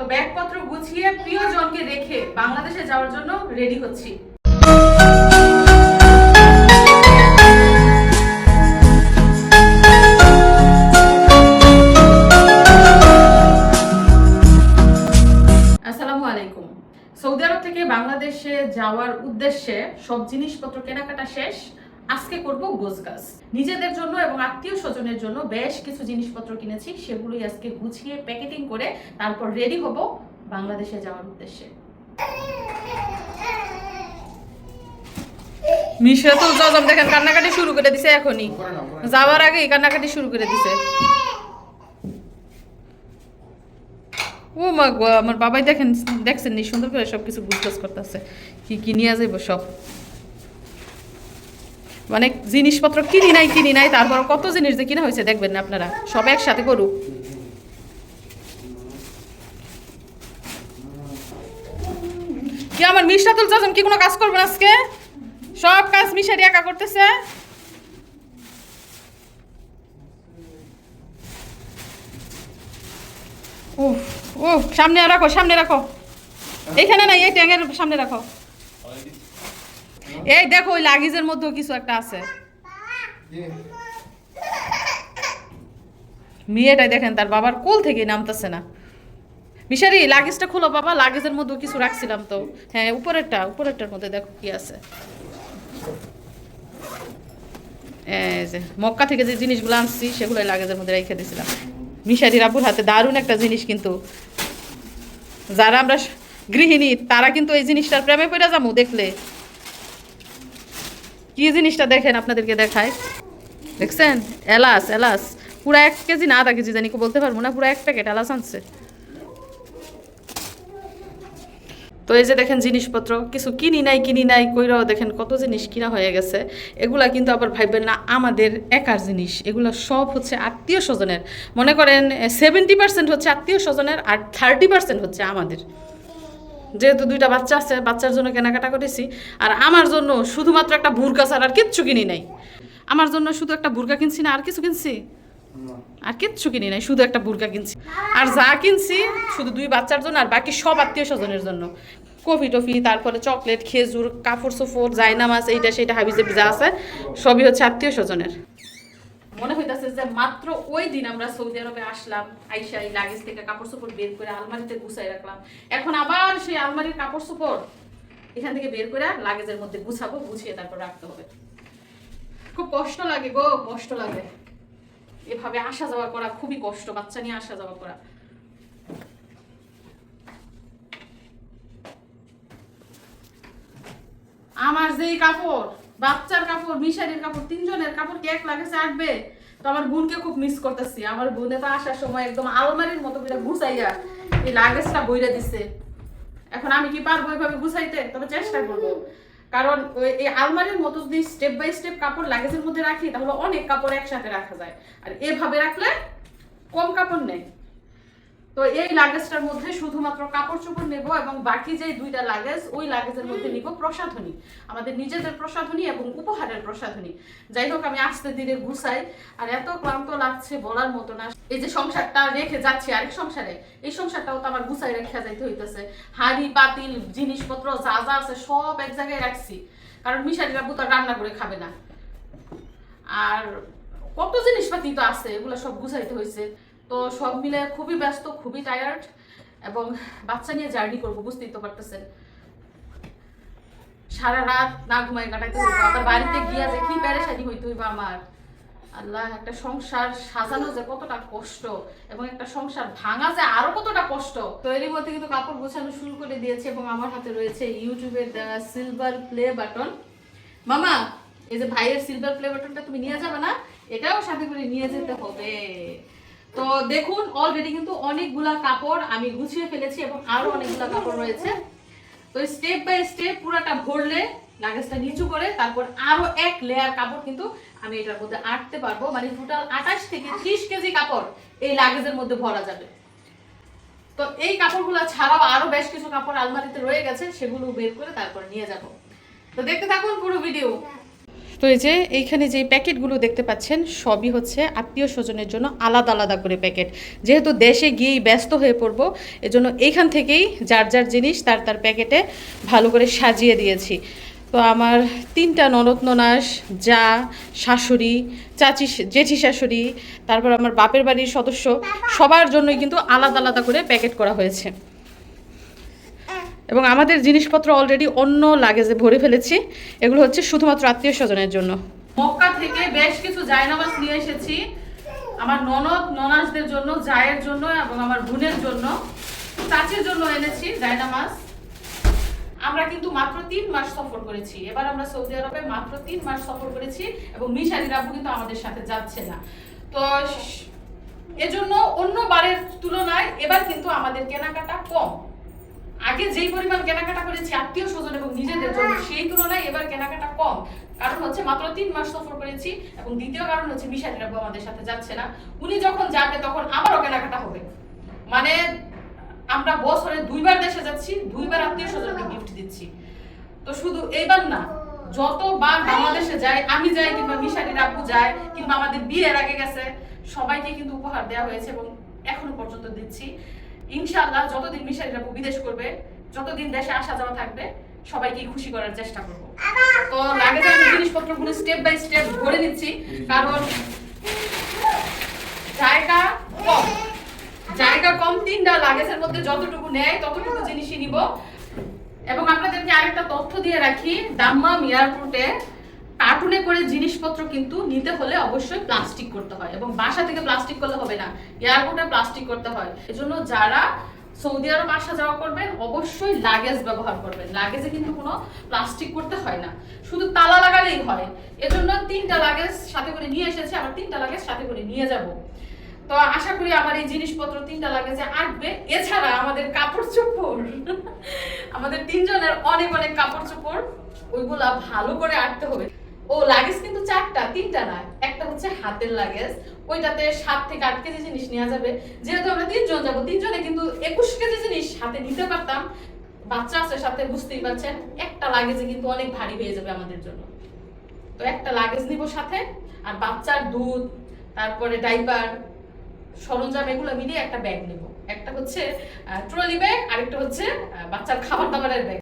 তো ব্যাগপত্র গুছিয়ে প্রিয়জনকে রেখে বাংলাদেশে যাওয়ার জন্য রেডি হচ্ছি। আসসালামু আলাইকুম। সৌদি আরব থেকে বাংলাদেশে যাওয়ার উদ্দেশ্যে সব জিনিসপত্র কেনাকাটা শেষ। আজকে করব গোছগাছ। নিজেদের জন্য এবং আত্মীয় স্বজনের জন্য বেশ কিছু জিনিসপত্র কিনেছি, সেগুলোই আজকে গুছিয়ে প্যাকেটিং করে তারপর রেডি হব বাংলাদেশে যাওয়ার উদ্দেশ্যে। মিশরাতুল জজম দেখেন কান্নাকাটি শুরু করে দিছে, এখনই যাওয়ার আগেই কান্নাকাটি শুরু করে দিছে। ও মা গো, আমার বাবাই দেখছেন নি সুন্দর করে সবকিছু গুছগাছ করতেছে, কি কি নিয়ে যাইব সব। মানে জিনিসপত্র কিনি নাই তারপর কত জিনিস যে কিনা হয়েছে দেখবেন না আপনারা, সব একসাথে করুক। কি আমার মিশরাতুল জজম কি কোনো কাজ করবে না আজকে? সব কাজ মিশারি একা করতেছে। উফ উফ, সামনে রাখো এইখানে না, এই ট্যাঙ্গের সামনে রাখো। এই দেখো ওই লাগেজের মধ্যেও কিছু একটা আছে। মেয়েটাই দেখেন তার বাবার কোল থেকে নামতেছে না। মিশারি লাগেজটা খুলো বাবা, লাগেজের মধ্যেও কিছু রাখছিলাম তো। হ্যাঁ উপরেরটার মধ্যে দেখো কি আছে। এই যে মক্কা থেকে যে জিনিসগুলো আনছি সেগুলো লাগেজের মধ্যে রেখে দিয়েছিলাম। মিশারির আব্বুর হাতে দারুণ একটা জিনিস, কিন্তু যারা আমরা গৃহিণী তারা কিন্তু এই জিনিসটার প্রেমে পড়ে যাবো দেখলে। কি জিনিসটা দেখেন, আপনাদেরকে দেখায়, দেখছেন? এলাচ পুরো 1 কেজি না আধা কেজি জানি বলতে পারবো না, পুরো 1 প্যাকেট এলাচ আনছে। তো এই যে দেখেন জিনিসপত্র কিছু কিনি নাই কইরাও দেখেন কত জিনিস কিনা হয়ে গেছে। এগুলা কিন্তু আবার ভাববেন না আমাদের একার জিনিস, এগুলা সব হচ্ছে আত্মীয় স্বজনের। মনে করেন 70% হচ্ছে আত্মীয় স্বজনের আর 30% হচ্ছে আমাদের। যেহেতু 2টা বাচ্চা আছে, বাচ্চার জন্য কেনাকাটা করেছি। আর আমার জন্য শুধুমাত্র একটা বুরকা ছাড়া আর কিচ্ছু কিনি নাই। আমার জন্য শুধু একটা বুরকা কিনছি, না আর কিছু কিনছি? আর কিচ্ছু কিনি নাই, শুধু একটা বুরকা কিনছি। আর যা কিনছি শুধু 2 বাচ্চার জন্য, আর বাকি সব আত্মীয় স্বজনের জন্য। কফি টফি, তারপরে চকলেট, খেজুর, কাপড় চোপড়, জায়নামাজ, এইটা সেটা হাবিজাবি যা আছে সবই হচ্ছে আত্মীয় স্বজনের। মনে হইতাছে যে মাত্র ওই দিন আমরা সৌদি আরবে আসলাম, আইসা এই লাগেজ থেকে কাপড় চোপড় বের করে আলমারিতে গুছাই রাখলাম। এখন আবার সেই আলমারির কাপড় চোপড় এখান থেকে বের করে লাগেজের মধ্যে গুছাবো, গুছিয়ে তারপর রাখতে হবে। খুব কষ্ট লাগে গো, কষ্ট লাগে এভাবে আসা যাওয়া করা, খুবই কষ্ট বাচ্চা নিয়ে আসা যাওয়া করা। আমার যেই কাপড়, বাচ্চার কাপড়, মিশারির কাপড়, 3 জনের কাপড় কি এক লাগেজে আটবে? তো আমার বোনকে খুব মিস করতেছি। আমার বোনে তো আসার সময় একদম আলমারির মতো করে গুছাইয়া এই লাগেজটা বইরা দিছে। এখন আমি কি পারবো এভাবে গুছাইতে? তবে চেষ্টা করবো। কারণ এই আলমারির মতো যদি স্টেপ বাই স্টেপ কাপড় লাগেজের মধ্যে রাখি তাহলে অনেক কাপড় একসাথে রাখা যায়, আর এভাবে রাখলে কম কাপড় নেই। তো এই লাগেজটার মধ্যে শুধুমাত্র কাপড় চোপড় নেব, এবং বাকি যে 2টা লাগেজ ওই লাগেজের মধ্যে নিব প্রসাধনী, আমাদের নিজেদের প্রসাধনী এবং উপহারের প্রসাধনী। যাই হোক, আমি আস্তে ধীরে গুছাই। আর এত ক্লান্ত লাগছে বলার মতো না। এই যে সংসারটা রেখে যাচ্ছি আরেক সংসারে, এই সংসারটাও তো আমার গুছাই রেখে যাইতে হইতেছে। হাঁড়ি পাতিল জিনিসপত্র যা যা আছে সব এক জায়গায় রাখছি, কারণ মিশারি বাবু তো রান্না করে খাবে না। আর কত জিনিসপাতি তো আছে, এগুলো সব গুছাইতে হয়েছে। তো সব মিলে খুবই ব্যস্ত, খুবই টায়ার্ড, এবং বাচ্চা নিয়ে জার্নি করবো, বুঝতেই তো পারতেছেন। সারা রাত না ঘুমাই কাটাইতে হইব, আবার বাড়িতে গিয়া যে কি পেরেশানি হইতে হইব আমার। আল্লাহ, একটা সংসার সাজানো যে কতটা কষ্ট, এবং একটা সংসার ভাঙা যে আরো কতটা কষ্ট। তো এরই মধ্যে কিন্তু কাপড় গোছানো শুরু করে দিয়েছে, এবং আমার হাতে রয়েছে ইউটিউবের দেওয়া সিলভার প্লে বাটন। মামা, এই যে ভাইয়ের সিলভার প্লে বাটনটা তুমি নিয়ে যাবে না? এটাও সাথে করে নিয়ে যেতে হবে। তো দেখুন, অলরেডি কিন্তু অনেকগুলা কাপড় আমি গুছিয়ে ফেলেছি, এবং আরো অনেকগুলা কাপড় রয়েছে। তো স্টেপ বাই স্টেপ পুরাটা ভরলে লাগেজটা নিচু করে তারপর আরো 1 লেয়ার কাপড় কিন্তু আমি এটার মধ্যে আটতে পারবো। মানে টোটাল 28 থেকে 30 কেজি কাপড় এই লাগেজের মধ্যে ভরা যাবে। তো এই কাপড়গুলো ছাড়াও আরো বেশ কিছু কাপড় আলমারিতে রয়ে গেছে, সেগুলো বের করে তারপর নিয়ে যাব। তো দেখতে থাকুন পুরো ভিডিও। তো এই যে এইখানে যে প্যাকেটগুলো দেখতে পাচ্ছেন সবই হচ্ছে আত্মীয় স্বজনের জন্য আলাদা আলাদা করে প্যাকেট। যেহেতু দেশে গিয়েই ব্যস্ত হয়ে পড়বো, এজন্য এইখান থেকেই যার যার জিনিস তার তার প্যাকেটে ভালো করে সাজিয়ে দিয়েছি। তো আমার 3টা ননদ ননাস, যা, শাশুড়ি, চাচি, জেঠি শাশুড়ি, তারপর আমার বাপের বাড়ির সদস্য, সবার জন্যই কিন্তু আলাদা আলাদা করে প্যাকেট করা হয়েছে। এবং আমাদের জিনিসপত্র অলরেডি অন্য লাগেজে ভরে ফেলেছি। এগুলো হচ্ছে শুধুমাত্র আত্মীয় স্বজনের জন্য। মক্কা থেকে বেশ কিছু জায়নামাজ নিয়ে এসেছি আমার ননদ ননাসদের জন্য, জায়ের জন্য এবং আমার বোনের জন্য, চাচির জন্য এনেছি জায়নামাজ। আমরা কিন্তু মাত্র 3 মাস সফর করেছি। এবার আমরা সৌদি আরবে মাত্র 3 মাস সফর করেছি এবং মিশারির আব্বু কিন্তু আমাদের সাথে যাচ্ছে না। তো এজন্য অন্য বারের তুলনায় এবার কিন্তু আমাদের কেনাকাটা কম। আগে যেই পরিমাণ কেনাকাটা করেছি আত্মীয় স্বজন এবং নিজেদের জন্য, সেই তুলনায় এবার কেনাকাটা কম। কারণ হচ্ছে মাত্র 3 মাস সফর করেছি এবং দ্বিতীয় কারণ হচ্ছে মিশারির আব্বু আমাদের সাথে যাচ্ছে না। উনি যখন যাবে তখন আবারও কেনাকাটা হবে। মানে আমরা বছরে 2বার দেশে যাচ্ছি, 2বার আত্মীয় স্বজনকে গিফট দিচ্ছি। তো শুধু এইবার না, যতবার বাংলাদেশে যাই, আমি যাই কিংবা মিশারির আব্বু যায় কিংবা আমাদের বিয়ের আগে গেছে, সবাইকে কিন্তু উপহার দেওয়া হয়েছে এবং এখনো পর্যন্ত দিচ্ছি। ইনশাআল্লাহ যতদিন মিশারির আব্বু বিদেশ করবে, যতদিন দেশে আসা যাওয়া থাকবে, সবাইকে খুশি করার চেষ্টা করব। তো লাগেজে আমি জিনিসপত্রগুলো স্টেপ বাই স্টেপ ভরে নিচ্ছি, কারণ জায়গা কম। জায়গা কম, 3টা লাগেজের মধ্যে যতটুকু নেয় ততটুকু জিনিসই নিব। এবং আপনাদেরকে আরেকটা তথ্য দিয়ে রাখি, দাম্মাম এয়ারপোর্টে কার্টুনে করে জিনিসপত্র কিন্তু নিতে হলে অবশ্যই প্লাস্টিক করতে হয় এবং বাসা থেকে প্লাস্টিক করলে হবে না, এয়ারপোর্টে প্লাস্টিক করতে হয়। এজন্য যারা সৌদি আরব আসা যাওয়া করবেন অবশ্যই লাগেজ ব্যবহার করবেন। লাগেজে কিন্তু কোনো প্লাস্টিক করতে হয় না, শুধু তালা লাগালেই হয়। এজন্য 3টা লাগেজ সাথে করে নিয়ে এসেছি, আবার 3টা লাগেজ সাথে করে নিয়ে যাব। তো আশা করি আমার এই জিনিসপত্র 3টা লাগেজে আটবে। এছাড়া আমাদের কাপড় চোপড়, আমাদের 3 জনের অনেক অনেক কাপড় চোপড়, ওইগুলা ভালো করে আটতে হবে। ও লাগেজ কিন্তু 4টা, 3টা না। একটা হচ্ছে হাতের লাগেজ, ওইটাতে 7 থেকে 8 কেজি জিনিস নেওয়া যাবে। যেহেতু আমরা 3 জন যাবো, 3 জনে কিন্তু 21 কেজি জিনিস হাতে নিতে পারতাম। বাচ্চা আছে সাথে, বুঝতেই পারছেন, একটা লাগেজে কিন্তু অনেক ভারী হয়ে যাবে আমাদের জন্য। তো একটা লাগেজ নিব সাথে, আর বাচ্চার দুধ, তারপরে ডাইপার, সরঞ্জাম, এগুলো মিলিয়ে একটা ব্যাগ নেব। একটা হচ্ছে ট্রলি ব্যাগ, আরেকটা হচ্ছে বাচ্চার খাবার দাবারের ব্যাগ।